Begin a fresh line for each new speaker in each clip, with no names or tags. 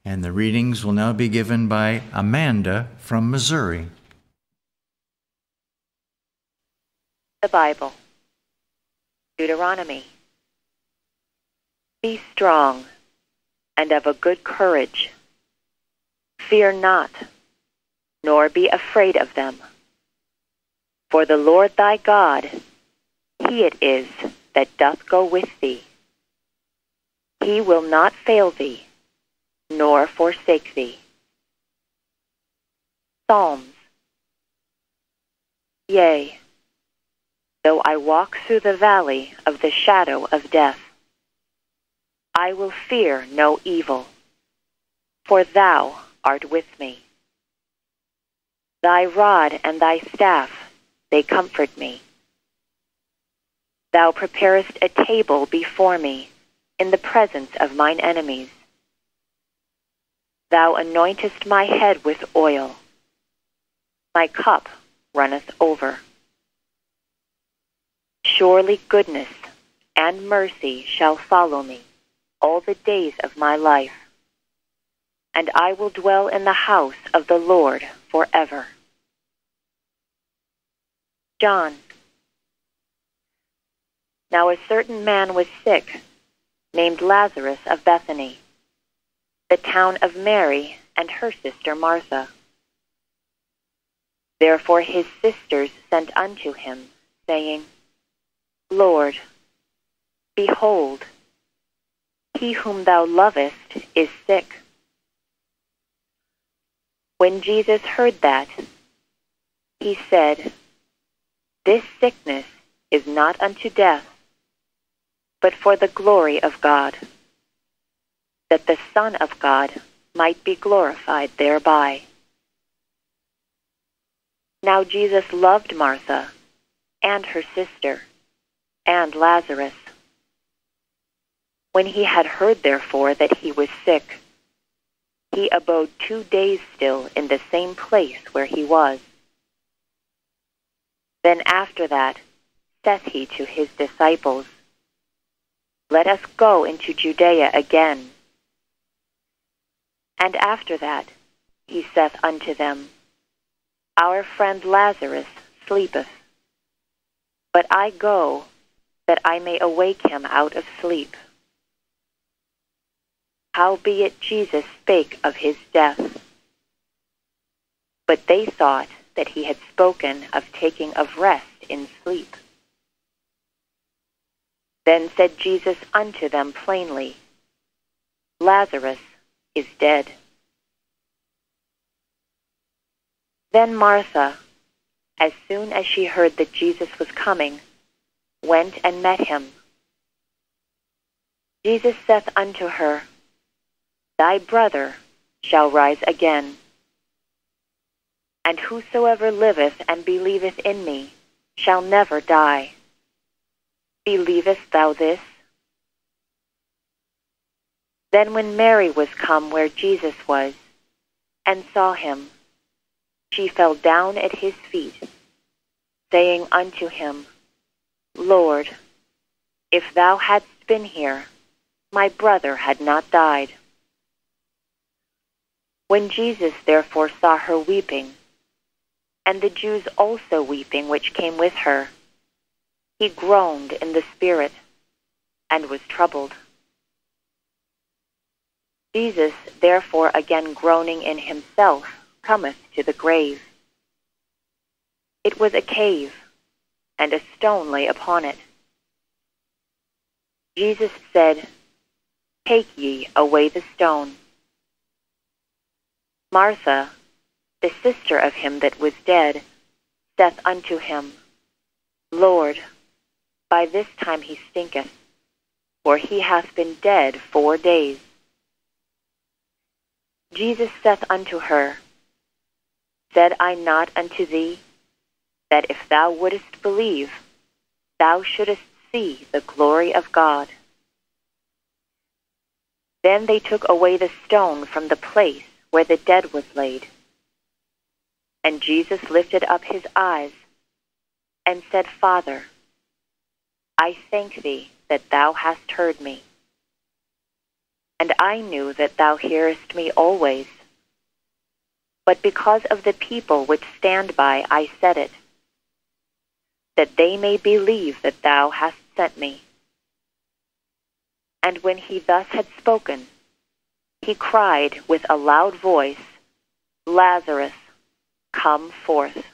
And the readings will now be given by Amanda from Missouri.
The Bible. Deuteronomy. Be strong and of a good courage. Fear not, nor be afraid of them. For the Lord thy God, he it is that doth go with thee. He will not fail thee, nor forsake thee. Psalms. Yea, though I walk through the valley of the shadow of death, I will fear no evil, for thou art with me. Thy rod and thy staff, they comfort me. Thou preparest a table before me in the presence of mine enemies. Thou anointest my head with oil. My cup runneth over. Surely goodness and mercy shall follow me all the days of my life, and I will dwell in the house of the Lord forever. John. Now a certain man was sick, named Lazarus of Bethany, the town of Mary and her sister Martha. Therefore his sisters sent unto him, saying, Lord, behold, he whom thou lovest is sick. When Jesus heard that, he said, This sickness is not unto death, but for the glory of God, that the Son of God might be glorified thereby. Now Jesus loved Martha, and her sister, and Lazarus. When he had heard therefore that he was sick, he abode 2 days still in the same place where he was. Then after that saith he to his disciples, Let us go into Judea again. And after that he saith unto them, Our friend Lazarus sleepeth, but I go that I may awake him out of sleep. Howbeit Jesus spake of his death. But they thought that he had spoken of taking of rest in sleep. Then said Jesus unto them plainly, Lazarus is dead. Then Martha, as soon as she heard that Jesus was coming, went and met him. Jesus saith unto her, Thy brother shall rise again. And whosoever liveth and believeth in me shall never die. Believest thou this? Then when Mary was come where Jesus was, and saw him, she fell down at his feet, saying unto him, Lord, if thou hadst been here, my brother had not died. When Jesus therefore saw her weeping, and the Jews also weeping which came with her, he groaned in the spirit, and was troubled. Jesus therefore again groaning in himself cometh to the grave. It was a cave, and a stone lay upon it. Jesus said, Take ye away the stone. Martha, the sister of him that was dead, saith unto him, Lord, by this time he stinketh, for he hath been dead 4 days. Jesus saith unto her, Said I not unto thee, that if thou wouldest believe, thou shouldest see the glory of God? Then they took away the stone from the place where the dead was laid. And Jesus lifted up his eyes, and said, Father, I thank thee that thou hast heard me. and I knew that thou hearest me always. But because of the people which stand by, I said it, that they may believe that thou hast sent me. And when he thus had spoken, he cried with a loud voice, Lazarus, come forth.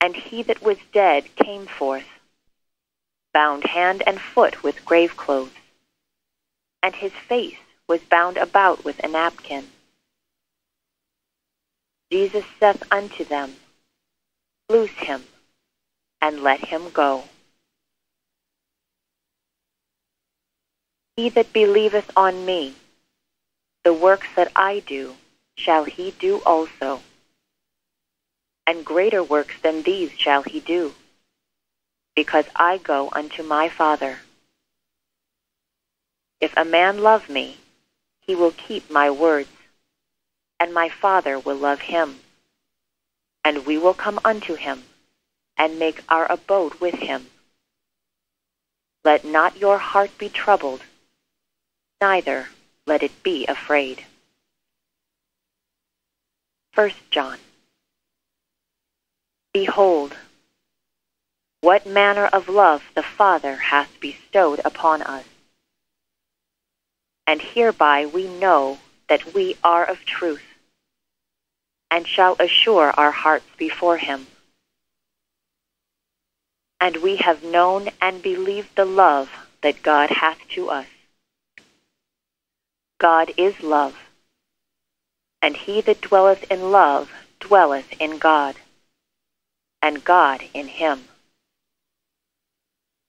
And he that was dead came forth, bound hand and foot with grave clothes, and his face was bound about with a napkin. Jesus saith unto them, Loose him, and let him go. He that believeth on me, the works that I do, shall he do also. And greater works than these shall he do, because I go unto my Father. If a man love me, he will keep my words, and my Father will love him, and we will come unto him, and make our abode with him. Let not your heart be troubled, neither let it be afraid. 1 John. Behold, what manner of love the Father hath bestowed upon us. And hereby we know that we are of truth, and shall assure our hearts before him. And we have known and believed the love that God hath to us. God is love, and he that dwelleth in love dwelleth in God, and God in him.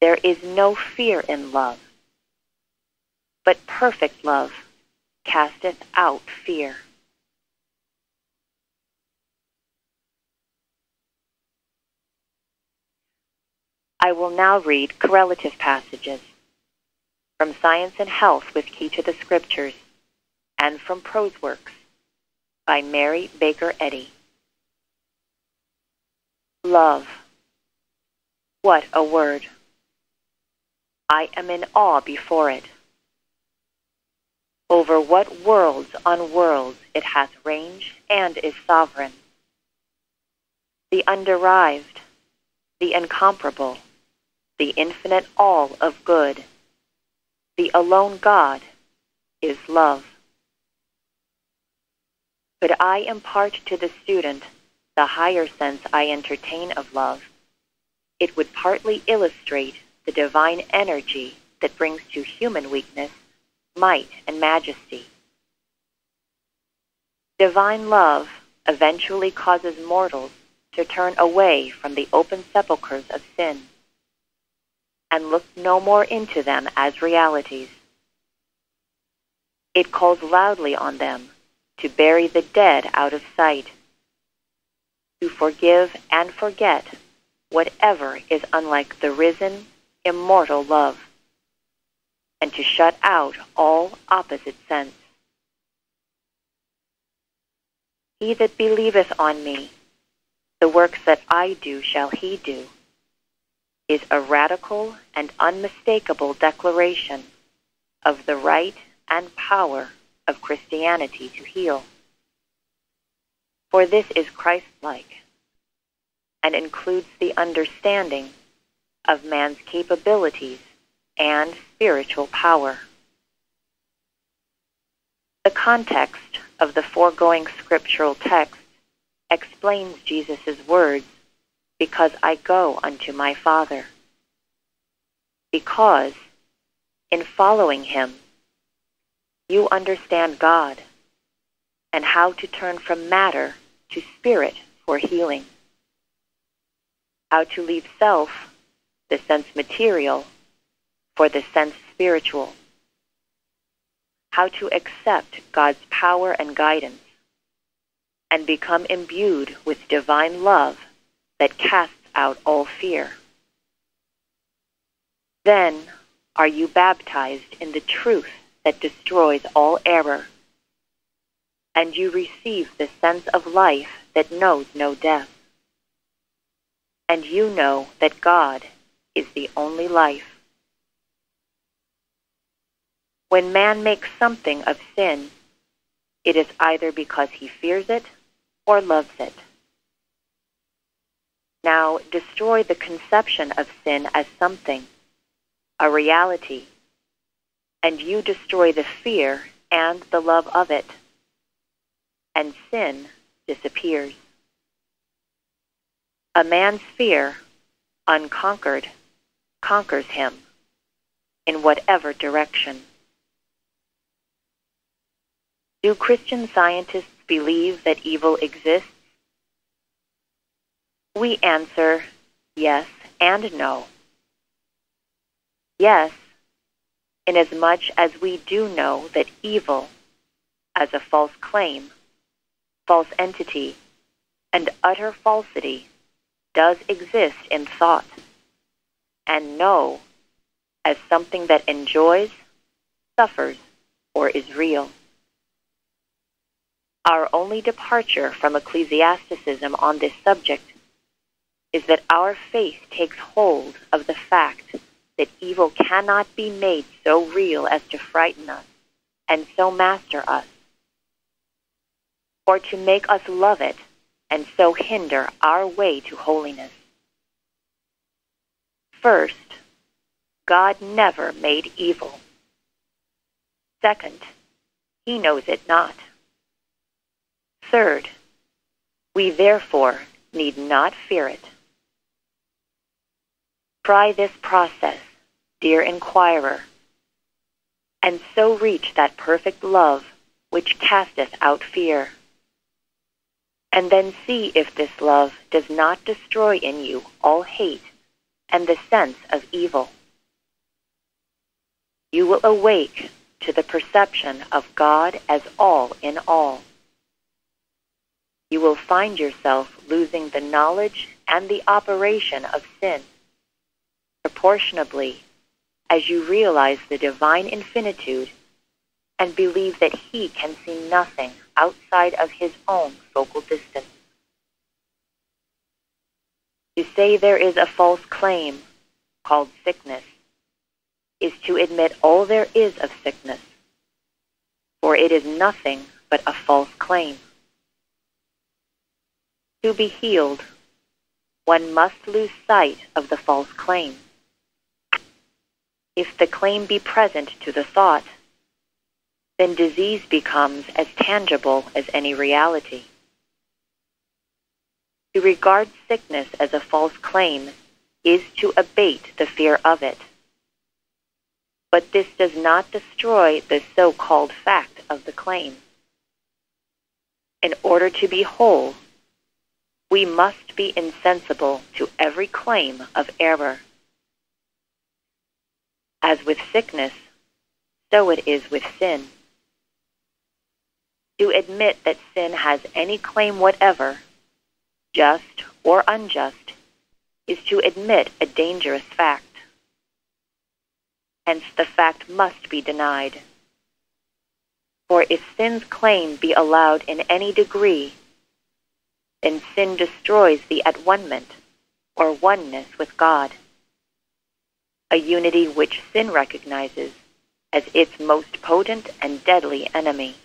There is no fear in love, but perfect love casteth out fear. I will now read correlative passages from Science and Health with Key to the Scriptures, and from Prose Works by Mary Baker Eddy. Love. What a word! I am in awe before it. Over what worlds on worlds it hath range and is sovereign. The underived, the incomparable, the infinite all of good, the alone God is love. Could I impart to the student the higher sense I entertain of love, it would partly illustrate the divine energy that brings to human weakness might and majesty. Divine love eventually causes mortals to turn away from the open sepulchres of sin and look no more into them as realities. It calls loudly on them to bury the dead out of sight, to forgive and forget whatever is unlike the risen, immortal love, and to shut out all opposite sense. He that believeth on me, the works that I do shall he do, is a radical and unmistakable declaration of the right and power of Christianity to heal. For this is Christ-like, and includes the understanding of man's capabilities and spiritual power. The context of the foregoing scriptural text explains Jesus' words, because I go unto my Father. Because, in following him, you understand God and how to turn from matter to spirit for healing. How to leave self, the sense material, for the sense spiritual. How to accept God's power and guidance and become imbued with divine love that casts out all fear. Then are you baptized in the truth that destroys all error, and you receive the sense of life that knows no death. And you know that God is the only life. When man makes something of sin, it is either because he fears it or loves it. Now destroy the conception of sin as something, a reality, and you destroy the fear and the love of it, and sin disappears. A man's fear, unconquered, conquers him in whatever direction. Do Christian scientists believe that evil exists? We answer yes and no. Yes, inasmuch as we do know that evil, as a false claim, false entity, and utter falsity, does exist in thought, and no, as something that enjoys, suffers, or is real. Our only departure from ecclesiasticism on this subject is that our faith takes hold of the fact that evil cannot be made so real as to frighten us and so master us, or to make us love it and so hinder our way to holiness. First, God never made evil. Second, he knows it not. Third, we therefore need not fear it. Try this process, dear inquirer, and so reach that perfect love which casteth out fear. And then see if this love does not destroy in you all hate and the sense of evil. You will awake to the perception of God as all in all. You will find yourself losing the knowledge and the operation of sin, proportionably as you realize the divine infinitude and believe that he can see nothing outside of his own focal distance. To say there is a false claim, called sickness, is to admit all there is of sickness, for it is nothing but a false claim. To be healed, one must lose sight of the false claim. If the claim be present to the thought, then disease becomes as tangible as any reality. To regard sickness as a false claim is to abate the fear of it. But this does not destroy the so-called fact of the claim. In order to be whole, we must be insensible to every claim of error. As with sickness, so it is with sin. To admit that sin has any claim whatever, just or unjust, is to admit a dangerous fact. Hence the fact must be denied. For if sin's claim be allowed in any degree, then sin destroys the at-one-ment, or oneness with God, a unity which sin recognizes as its most potent and deadly enemy.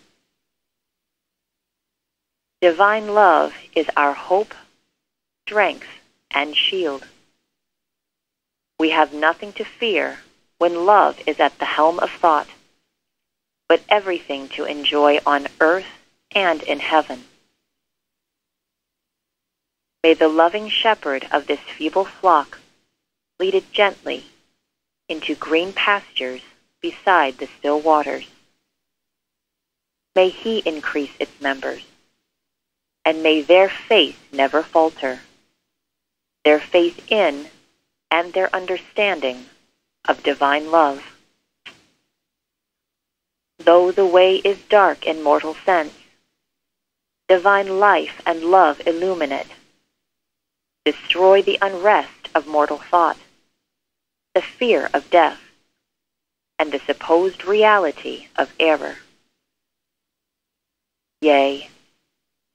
Divine love is our hope, strength, and shield. We have nothing to fear when love is at the helm of thought, but everything to enjoy on earth and in heaven. May the loving shepherd of this feeble flock lead it gently into green pastures beside the still waters. May he increase its members, and may their faith never falter, their faith in and their understanding of divine love. Though the way is dark in mortal sense, divine life and love illumine it. Destroy the unrest of mortal thought, the fear of death, and the supposed reality of error. Yea,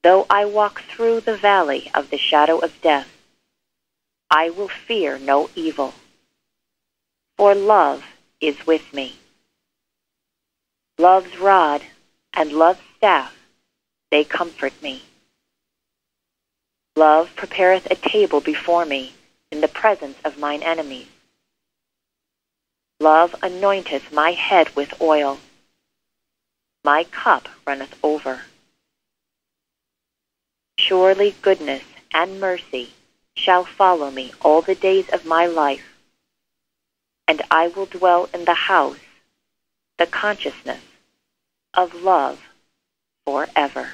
though I walk through the valley of the shadow of death, I will fear no evil, for love is with me. Love's rod and love's staff, they comfort me. Love prepareth a table before me in the presence of mine enemies. Love anointeth my head with oil. My cup runneth over. Surely goodness and mercy shall follow me all the days of my life, and I will dwell in the house, the consciousness of love forever.